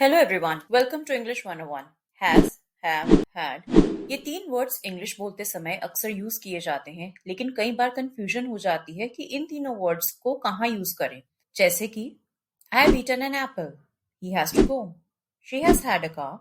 Hello everyone, welcome to English 101। Has, have, had ये तीन words English बोलते समय अक्सर यूज किए जाते हैं, लेकिन कई बार कंफ्यूजन हो जाती है कि इन तीनों वर्ड्स को कहाँ यूज करें। जैसे कि I have eaten an apple, he has to go, she has had a car,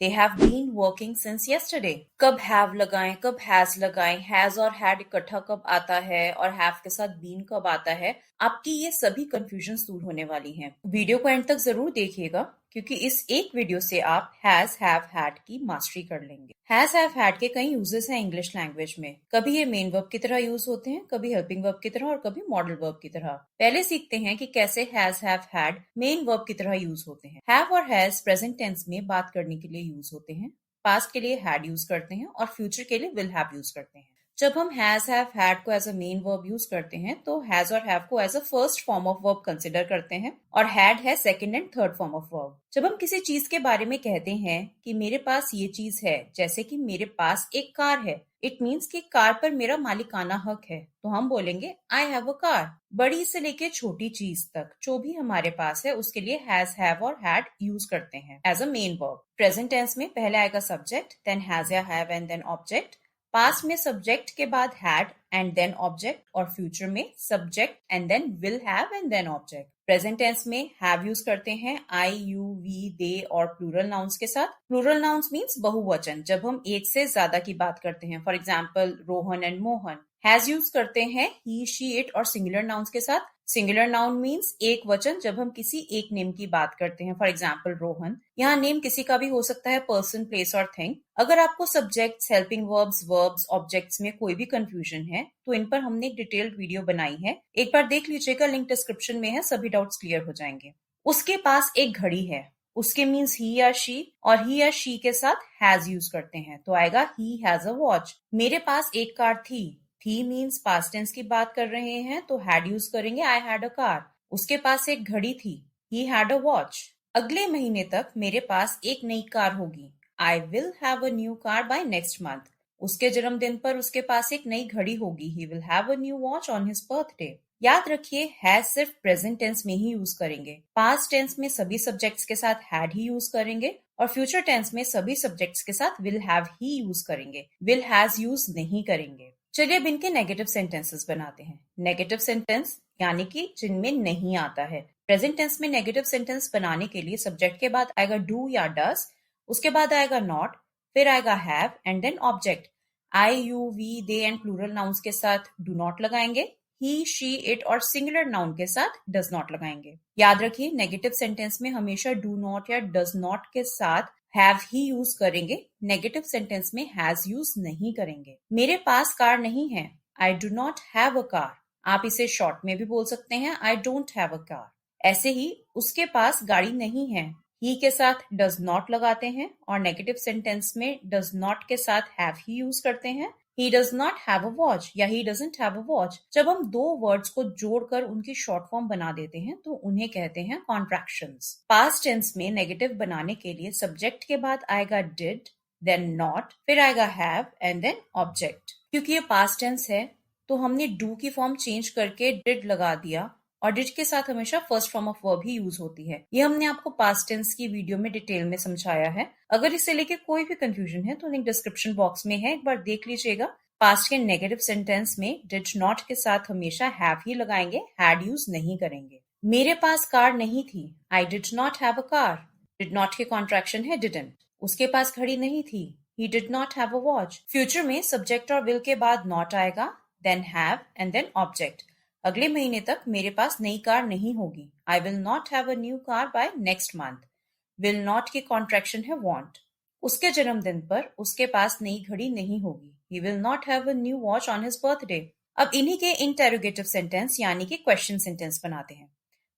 they have been working since yesterday. कब हैव लगाएं, कब हैज लगाएं, हैज और हैड इकट्ठा कब आता है और हैव के साथ बीन कब आता है, आपकी ये सभी कंफ्यूजन दूर होने वाली हैं। वीडियो को एंड तक जरूर देखिएगा, क्योंकि इस एक वीडियो से आप हैज, हैव, हैड की मास्टरी कर लेंगे। हैज, हैव, हैड के कई यूजेस हैं इंग्लिश लैंग्वेज में। कभी ये मेन वर्ब की तरह यूज होते हैं, कभी हेल्पिंग वर्ब की तरह और कभी मॉडल वर्ब की तरह। पहले सीखते हैं कि कैसे has, have, had main verb की तरह यूज होते हैं। हैव और हैज प्रेजेंट टेंस में बात करने के लिए यूज होते हैं, पास्ट के लिए हैड यूज करते हैं और फ्यूचर के लिए विल हैव यूज करते हैं। जब हम हैज, हैव, हैड को as a main verb use करते हैं तो हैज और हैव को as a first form of verb consider करते हैं और हैड है second and third form of verb. जब हम किसी चीज के बारे में कहते हैं कि मेरे पास ये चीज है, जैसे कि मेरे पास एक कार है, इट मीन्स कि कार पर मेरा मालिकाना हक है, तो हम बोलेंगे आई हैव अ कार। बड़ी से लेके छोटी चीज तक जो भी हमारे पास है उसके लिए हैज, हैव और हैड यूज करते हैं as a main verb. Present tense में पहले आएगा सब्जेक्ट, देन हैज या have and then object. Past में सब्जेक्ट के बाद हैड एंड देन ऑब्जेक्ट और फ्यूचर में subject and then will have and then object. Present tense में हैव यूज करते हैं आई, यू, वी, दे और प्लूरल नाउन्स के साथ। प्लूरल नाउन्स मीन्स बहुवचन, जब हम एक से ज्यादा की बात करते हैं। For example Rohan and Mohan. Has use करते हैं ही, शी, इट और सिंगुलर नाउन्स के साथ। सिंगुलर नाउन मीन्स एक वचन, जब हम किसी एक नेम की बात करते हैं। फॉर एग्जाम्पल रोहन, यहाँ नेम किसी का भी हो सकता है, पर्सन, प्लेस और थिंग। अगर आपको subjects, helping verbs, verbs, objects में कोई भी कंफ्यूजन है तो इन पर हमने एक डिटेल्ड वीडियो बनाई है, एक बार देख लीजिएगा, लिंक डिस्क्रिप्शन में है, सभी डाउट्स क्लियर हो जाएंगे। उसके पास एक घड़ी है, उसके मीन्स ही या शी, और ही या शी के साथ हैज यूज करते हैं तो आएगा ही हैज अ वॉच। मेरे पास एक कार थी मीन्स पास्ट टेंस की बात कर रहे हैं तो हैड यूज करेंगे, आई हैड अ कार। उसके पास एक घड़ी थी, ही हैड अ वॉच। अगले महीने तक मेरे पास एक नई कार होगी, I will have a new car by next month. उसके जन्मदिन पर उसके पास एक नई घड़ी होगी, he will have a new watch on his birthday. याद रखिए हैज सिर्फ प्रेजेंट टेंस में ही यूज करेंगे, पास्ट टेंस में सभी सब्जेक्ट्स के साथ हैड ही यूज करेंगे और फ्यूचर टेंस में सभी सब्जेक्ट्स के साथ विल हैव ही यूज करेंगे, विल हैज यूज नहीं करेंगे। चलिए अब इनके नेगेटिव सेंटेंसेस बनाते हैं। नेगेटिव सेंटेंस यानी कि जिनमें नहीं आता है। प्रेजेंट टेंस में नेगेटिव सेंटेंस बनाने के लिए सब्जेक्ट के बाद आएगा डू या डस, उसके बाद आएगा नॉट, फिर आएगा have and then object. I, you, we, they and plural nouns के साथ डू नॉट लगाएंगे, ही, शी, इट और सिंगुलर नाउन के साथ डज नॉट लगाएंगे। याद रखिए नेगेटिव सेंटेंस में हमेशा डू नॉट या डज नॉट के साथ हैव ही यूज करेंगे, नेगेटिव सेंटेंस में हैज यूज नहीं करेंगे। मेरे पास कार नहीं है, I do not have a car. आप इसे शॉर्ट में भी बोल सकते हैं, I don't have a car. ऐसे ही उसके पास गाड़ी नहीं है, ही के साथ डज नॉट लगाते हैं और नेगेटिव सेंटेंस में डज नॉट के साथ हैव ही यूज करते हैं। He does not have a watch या he doesn't have a watch. जब हम दो वर्ड्स को जोड़कर उनकी शॉर्ट फॉर्म बना देते हैं तो उन्हें कहते हैं कॉन्ट्रैक्शंस। पास्ट टेंस में नेगेटिव बनाने के लिए सब्जेक्ट के बाद आएगा डिड, देन नॉट, फिर आएगा हैव एंड देन ऑब्जेक्ट। क्योंकि ये पास्ट टेंस है तो हमने डू की फॉर्म चेंज करके डिड लगा दिया और डिड के साथ हमेशा फर्स्ट फॉर्म ऑफ वर्ब ही यूज होती है। ये हमने आपको पास्ट टेंस की वीडियो में डिटेल में समझाया है। अगर इससे लेके कोई भी कंफ्यूजन है तो लिंक डिस्क्रिप्शन बॉक्स में है, एक बार देख लीजिएगा। पास्ट के नेगेटिव सेंटेंस में डिड नॉट के साथ हमेशा हैव ही लगाएंगे, हैड यूज नहीं करेंगे। मेरे पास कार नहीं थी, I did not have a car. Did not के कॉन्ट्रैक्शन है डिडंट। उसके पास घड़ी नहीं थी, he did not have a watch. Future में सब्जेक्ट और विल के बाद नॉट आएगा, then have and then object. अगले महीने तक मेरे पास नई कार नहीं होगी, I will not have a new car by next month. Will not की कॉन्ट्रैक्शन है वांट। उसके जन्मदिन पर उसके पास नई घड़ी नहीं होगी, he will not have a new watch on his birthday. अब इन्हीं के इंटेरोगेटिव सेंटेंस यानी कि क्वेश्चन सेंटेंस बनाते हैं।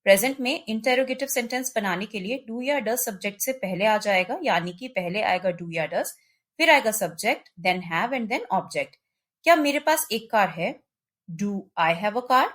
प्रेजेंट में इंटेरोगेटिव सेंटेंस बनाने के लिए डू या डज सब्जेक्ट से पहले आ जाएगा, यानी कि पहले आएगा डू या डज, फिर आएगा subject, then have and then object. क्या मेरे पास एक कार है, do I have a car.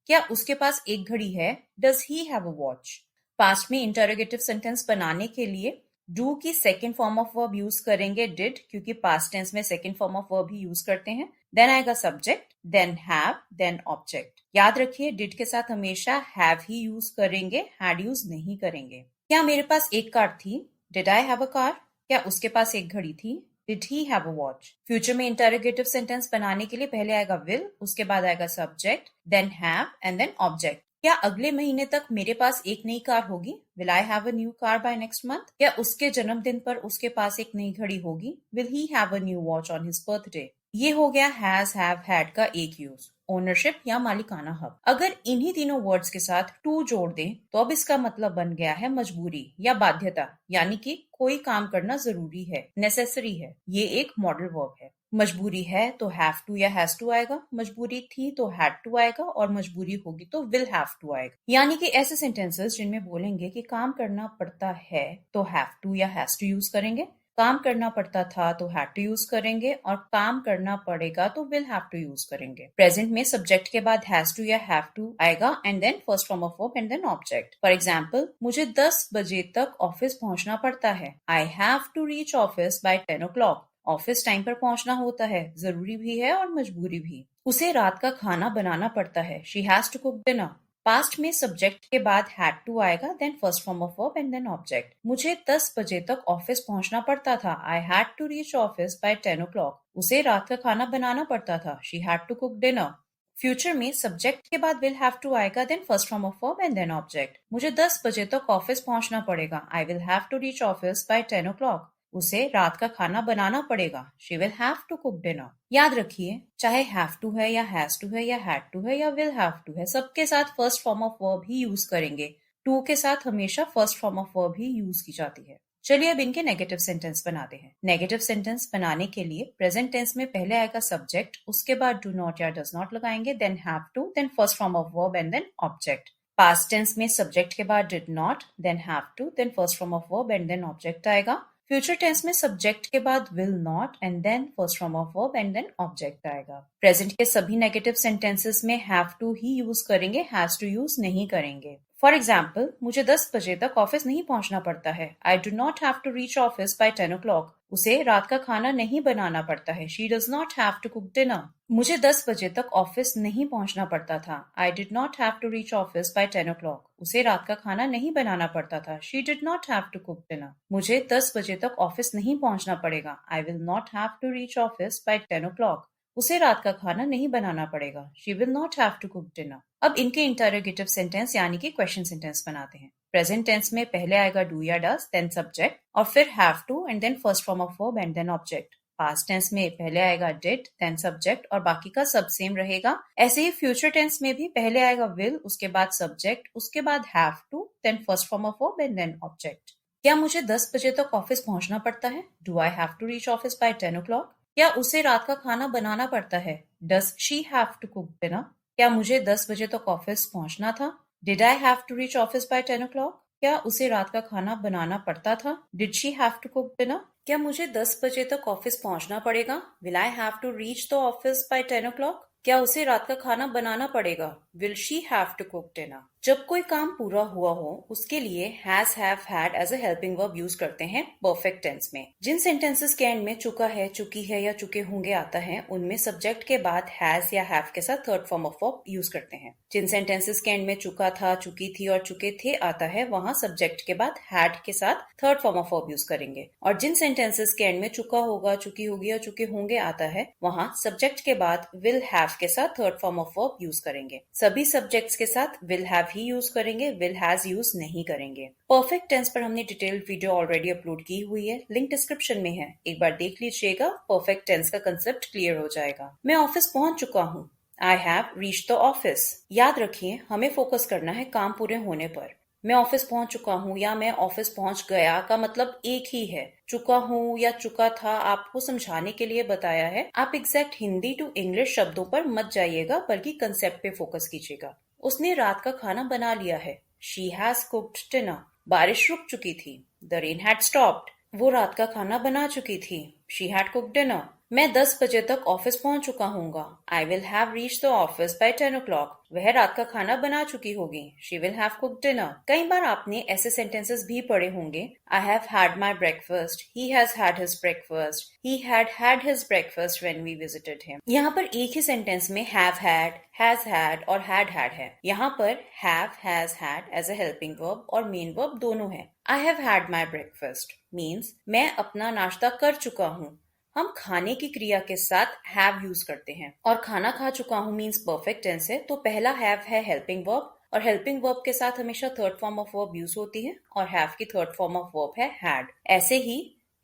क्या उसके पास एक घड़ी है, does he have a watch. Past में इंटरोगेटिव सेंटेंस बनाने के लिए डू की second form of verb use करेंगे डिड, क्योंकि पास्ट टेंस में सेकेंड फॉर्म ऑफ वर्ब ही यूज करते हैं। देन आएगा subject, then have, then object. याद रखिए डिड के साथ हमेशा हैव ही यूज करेंगे, हैड यूज नहीं करेंगे। क्या मेरे पास एक कार थी? Did I have a car? क्या उसके पास एक घड़ी थी? Did he have a watch? Future में इंटरोगेटिव सेंटेंस बनाने के लिए पहले आएगा विल, उसके बाद आएगा subject, then have and then object. क्या अगले महीने तक मेरे पास एक नई कार होगी? Will I have a new car by next month? क्या उसके जन्मदिन पर उसके पास एक नई घड़ी होगी? Will he have a new watch on his birthday? ये हो गया हैज, हैव, हैड का एक यूज, ओनरशिप या मालिकाना हक। अगर इन्हीं तीनों वर्ड्स के साथ टू जोड़ दें तो अब इसका मतलब बन गया है मजबूरी या बाध्यता, यानी कि कोई काम करना जरूरी है, नेसेसरी है। ये एक मॉडल वर्ब है। मजबूरी है तो हैव टू या हैज टू आएगा, मजबूरी थी तो हैड टू आएगा, और मजबूरी होगी तो विल हैव टू आएगा। यानी कि ऐसे सेंटेंसेस जिनमें बोलेंगे कि काम करना पड़ता है तो हैव टू या हैज टू यूज करेंगे, काम करना पड़ता था तो हैड टू यूज करेंगे, और काम करना पड़ेगा तो विल हैव टू यूज करेंगे। प्रेजेंट में सब्जेक्ट के बाद हैज टू या हैव टू आएगा and then first form of verb and then object. For example, मुझे 10 बजे तक ऑफिस पहुंचना पड़ता है। I have to reach office by 10 o'clock। Office time पर पहुंचना होता है, जरूरी भी है और मजबूरी भी। उसे रात का खाना बनाना पड़ता है। She has to cook dinner. Past में सब्जेक्ट के बाद हैड टू आएगा, then first form of verb and then object. मुझे 10 बजे तक ऑफिस पहुंचना पड़ता था। I had to reach office by 10 o'clock। उसे रात का खाना बनाना पड़ता था। She had to cook dinner. Future में सब्जेक्ट के बाद विल हैव टू आएगा, then first form of verb and then object. मुझे 10 बजे तक ऑफिस पहुंचना पड़ेगा। I will have to reach office by 10 o'clock। उसे रात का खाना बनाना पड़ेगा। She will have to cook dinner. याद रखिए, चाहे हैव टू है या हैज टू है या हैड टू है या विल हैव टू है, सबके साथ फर्स्ट फॉर्म ऑफ वर्ब ही यूज करेंगे। टू के साथ हमेशा फर्स्ट फॉर्म ऑफ वर्ब ही यूज की जाती है। चलिए अब इनके नेगेटिव सेंटेंस बनाते हैं। नेगेटिव सेंटेंस बनाने के लिए प्रेजेंट टेंस में पहले आएगा सब्जेक्ट, उसके बाद डू नॉट या डज नॉट लगाएंगे, then have to, then first form of verb and then object. Past tense में सब्जेक्ट के बाद did not, then have to, then first form of verb and then object आएगा। Future tense में subject के बाद will not and then first form of verb and then object आएगा। Present के सभी नेगेटिव सेंटेंसेस में हैव टू ही use करेंगे, हैज टू यूज नहीं करेंगे। फॉर एग्जाम्पल, मुझे 10 बजे तक ऑफिस नहीं पहुंचना पड़ता है। I do not have to reach office by 10 o'clock। उसे रात का खाना नहीं बनाना पड़ता है। She does not have to cook dinner. मुझे 10 बजे तक ऑफिस नहीं पहुंचना पड़ता था। I did not have to reach office by 10 o'clock। उसे रात का खाना नहीं बनाना पड़ता था। She did not have to cook dinner. मुझे 10 बजे तक ऑफिस नहीं पहुंचना पड़ेगा। I will not have to reach office by 10 o'clock। उसे रात का खाना नहीं बनाना पड़ेगा। She will not have to cook dinner. अब इनके इंटरोगेटिव सेंटेंस यानी कि क्वेश्चन सेंटेंस बनाते हैं। प्रेजेंट टेंस में पहले आएगा डू या डज, देन सब्जेक्ट, और फिर have to and then first form of verb and then object. Past tense में पहले आएगा डिड, देन सब्जेक्ट, और बाकी का सब सेम रहेगा। ऐसे ही फ्यूचर टेंस में भी पहले आएगा विल, उसके बाद सब्जेक्ट, उसके बाद have to, then first form of verb and then object. क्या मुझे 10 बजे तक ऑफिस पहुंचना पड़ता है? Do I have to reach office by 10 o'clock? क्या उसे रात का खाना बनाना पड़ता है? Does she have to cook dinner? क्या मुझे 10 बजे तक ऑफिस पहुंचना था? Did I have to reach office by 10 o'clock? क्या उसे रात का खाना बनाना पड़ता था? Did she have to cook dinner? क्या मुझे 10 बजे तक ऑफिस पहुंचना पड़ेगा? Will I have to reach the office by 10 o'clock? क्या उसे रात का खाना बनाना पड़ेगा? Will she have to cook dinner? जब कोई काम पूरा हुआ हो उसके लिए has, have, had as a helping verb use करते हैं परफेक्ट टेंस में। जिन सेंटेंसेस के एंड में चुका है, चुकी है या चुके होंगे आता है, उनमें सब्जेक्ट के बाद हैज या हैव के साथ third form of verb use करते हैं। जिन सेंटेंसेस के एंड में चुका था, चुकी थी और चुके थे आता है, वहां सब्जेक्ट के बाद हैड के साथ third form of verb use करेंगे। और जिन सेंटेंसेस के एंड में चुका होगा, चुकी होगी या चुके होंगे आता है, वहां सब्जेक्ट के बाद विल हैव के साथ third form of verb use करेंगे। सभी सब्जेक्ट्स के साथ विल हैव ही यूज करेंगे, विल हैज यूज नहीं करेंगे। परफेक्ट टेंस पर हमने डिटेल्ड वीडियो ऑलरेडी अपलोड की हुई है, लिंक डिस्क्रिप्शन में है, एक बार देख लीजिएगा। परफेक्ट टेंस का कंसेप्ट क्लियर हो जाएगा। मैं ऑफिस पहुंच चुका हूँ। I have reached the office. याद रखिए, हमें फोकस करना है काम पूरे होने पर। मैं ऑफिस पहुंच चुका हूँ या मैं ऑफिस पहुंच गया का मतलब एक ही है। चुका हूँ या चुका था आपको समझाने के लिए बताया है। आप एग्जैक्ट हिंदी टू इंग्लिश शब्दों पर मत जाइएगा, बल्कि कंसेप्ट पे फोकस कीजिएगा। उसने रात का खाना बना लिया है। She has cooked dinner. बारिश रुक चुकी थी। The rain had stopped. वो रात का खाना बना चुकी थी। She had cooked dinner. मैं 10 बजे तक ऑफिस पहुंच चुका हूँगा। I will have reach the office by 10 o'clock। वह रात का खाना बना चुकी होगी। She will have cook dinner. कई बार आपने ऐसे सेंटेंसेस भी पढ़े होंगे। I have had my breakfast, he has had his breakfast, he had his breakfast when we visited him. यहाँ पर एक ही सेंटेंस में हैव हैड, हैज हैड और हैड है। यहाँ पर have, has, had as a helping verb और मेन वर्ब दोनों है। I have had my breakfast means मैं अपना नाश्ता कर चुका हूँ। हम खाने की क्रिया के साथ हैव यूज करते हैं और खाना खा चुका हूँ मीन्स परफेक्ट टेंस है, तो पहला हैव है हेल्पिंग वर्ब और हेल्पिंग वर्ब के साथ हमेशा third form of verb use होती है और हैव की थर्ड फॉर्म ऑफ वर्ब है हैड। ऐसे ही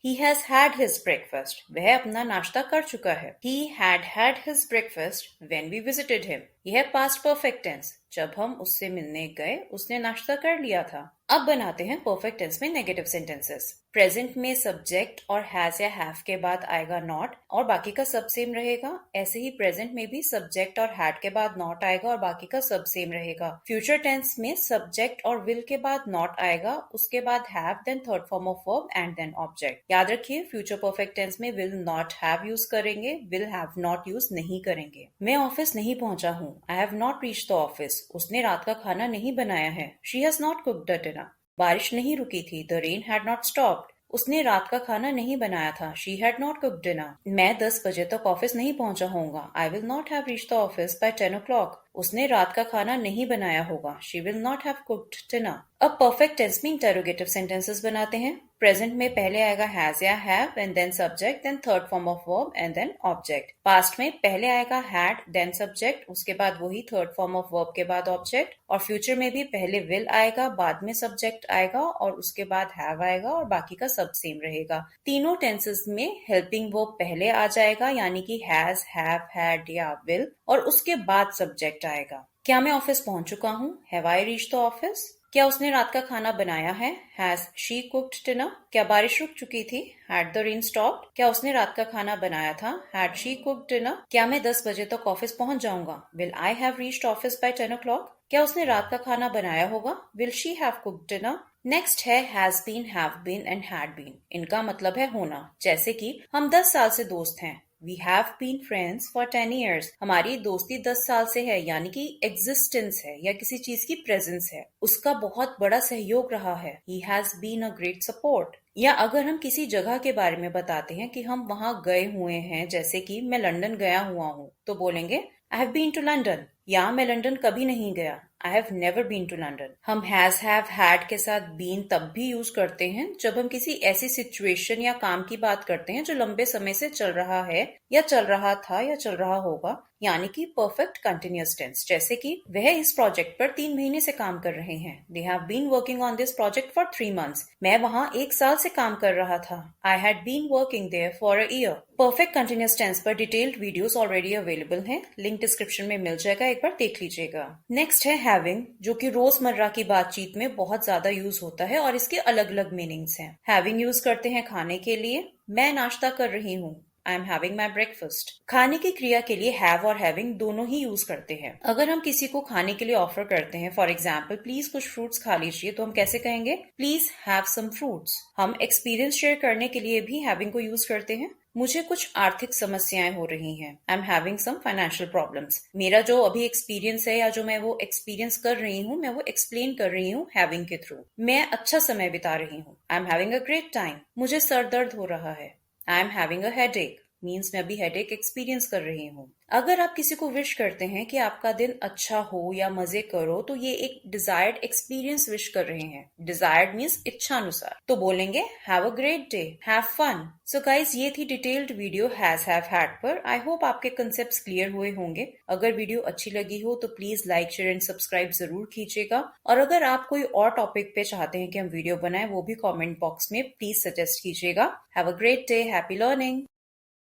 he has had his breakfast। वह अपना नाश्ता कर चुका है। He had his breakfast when we visited him। यह है पास्ट परफेक्ट टेंस। जब हम उससे मिलने गए उसने नाश्ता कर लिया था। अब बनाते हैं परफेक्ट टेंस में नेगेटिव सेंटेंसेस। प्रेजेंट में सब्जेक्ट और हैज या हैव के बाद आएगा नॉट और बाकी का सब सेम रहेगा। ऐसे ही प्रेजेंट में भी सब्जेक्ट और हैड के बाद नॉट आएगा और बाकी का सब सेम रहेगा। फ्यूचर टेंस में सब्जेक्ट और विल के बाद नॉट आएगा, उसके बाद have, then third form of verb and then object. याद रखिए फ्यूचर परफेक्ट टेंस में विल नॉट हैव यूज करेंगे, विल हैव नॉट यूज नहीं करेंगे। मैं ऑफिस नहीं पहुंचा हूँ। I have not reach the office. उसने रात का खाना नहीं बनाया है। She has not cooked the dinner. बारिश नहीं रुकी थी। The rain had not stopped. उसने रात का खाना नहीं बनाया था। She had not cooked dinner. मैं 10 बजे तक ऑफिस नहीं पहुंचा होऊंगा। I will not have reach the office by 10 o'clock। उसने रात का खाना नहीं बनाया होगा। She will not have cooked dinner. अब परफेक्ट टेंस में इंटरोगेटिव सेंटेंसेस बनाते हैं। प्रेजेंट में पहले आएगा हैज या have and then subject, then third form of verb and then object. Past में पहले आएगा हैड, देन सब्जेक्ट, उसके बाद वही थर्ड फॉर्म ऑफ वर्ब के बाद ऑब्जेक्ट। और फ्यूचर में भी पहले विल आएगा, बाद में सब्जेक्ट आएगा और उसके बाद हैव आएगा और बाकी का सब सेम रहेगा। तीनों टेंसेस में हेल्पिंग वर्ब पहले आ जाएगा यानी कि हैज, हैव, हैड या विल और उसके बाद सब्जेक्ट आएगा। क्या मैं ऑफिस पहुंच चुका हूँ? Have I reach the office? क्या उसने रात का खाना बनाया है? Has she cooked dinner? क्या बारिश रुक चुकी थी? Had the rain stopped? क्या उसने रात का खाना बनाया था? Had she cooked dinner? क्या मैं 10 बजे तक ऑफिस पहुंच जाऊंगा? Will I have reached office by 10 o'clock? क्या उसने रात का खाना बनाया होगा? Will she have cooked dinner? Next है has been, have been and had been. इनका मतलब है होना। जैसे कि हम 10 साल से दोस्त हैं। We have been friends for 10 years। हमारी दोस्ती 10 साल से है यानी कि एग्जिस्टेंस है या किसी चीज की प्रेजेंस है। उसका बहुत बड़ा सहयोग रहा है। He has been a great support। या अगर हम किसी जगह के बारे में बताते हैं कि हम वहां गए हुए हैं, जैसे कि मैं लंदन गया हुआ हूँ, तो बोलेंगे I have been to London। या मैं लंदन कभी नहीं गया। I have never been to London। हम has, have, had के साथ been तब भी यूज करते हैं जब हम किसी ऐसी सिचुएशन या काम की बात करते हैं जो लंबे समय से चल रहा है या चल रहा था या चल रहा होगा, यानी कि परफेक्ट कंटिन्यूअस टेंस। जैसे कि वह इस प्रोजेक्ट पर 3 महीने से काम कर रहे हैं। They have been working on this project for 3 months। मैं वहां 1 साल से काम कर रहा था। I had been working there for a year। Perfect continuous tense पर डिटेल्ड वीडियोस ऑलरेडी अवेलेबल हैं, लिंक डिस्क्रिप्शन में मिल जाएगा, एक बार देख लीजिएगा। नेक्स्ट है हैविंग, जो कि रोजमर्रा की बातचीत में बहुत ज्यादा यूज होता है और इसके अलग अलग मीनिंग्स हैं। हैविंग यूज करते हैं खाने के लिए। मैं नाश्ता कर रही हूँ। आई एम हैविंग माई ब्रेकफास्ट। खाने की क्रिया के लिए हैव और हैविंग दोनों ही यूज करते हैं। अगर हम किसी को खाने के लिए ऑफर करते हैं, फॉर एग्जाम्पल प्लीज कुछ फ्रूट्स खा लीजिए, तो हम कैसे कहेंगे? Please have some fruits. हम एक्सपीरियंस शेयर करने के लिए भी हैविंग को यूज करते हैं। मुझे कुछ आर्थिक समस्याएं हो रही हैं। I am having some financial problems. मेरा जो अभी एक्सपीरियंस है या जो मैं वो एक्सपीरियंस कर रही हूँ, मैं वो एक्सप्लेन कर रही हूँ हैविंग के थ्रू। मैं अच्छा समय बिता रही हूँ। आई am having a great time. मुझे सर दर्द हो रहा है। आई am having a headache means मैं अभी हेडेक एक्सपीरियंस कर रही हूँ। अगर आप किसी को विश करते हैं कि आपका दिन अच्छा हो या मजे करो, तो ये एक डिजायर्ड एक्सपीरियंस विश कर रहे हैं। डिजायर्ड मीन्स इच्छा अनुसार, तो बोलेंगे have a great day, have fun. So guys, ये थी detailed video has, have, had पर। आई होप आपके कंसेप्ट क्लियर हुए होंगे। अगर वीडियो अच्छी लगी हो तो please like, share and subscribe जरूर कीजिएगा। और अगर आप कोई और टॉपिक पे चाहते हैं कि हम वीडियो बनाएं, वो भी कॉमेंट बॉक्स में प्लीज सजेस्ट कीजिएगा। Have a great day, happy learning.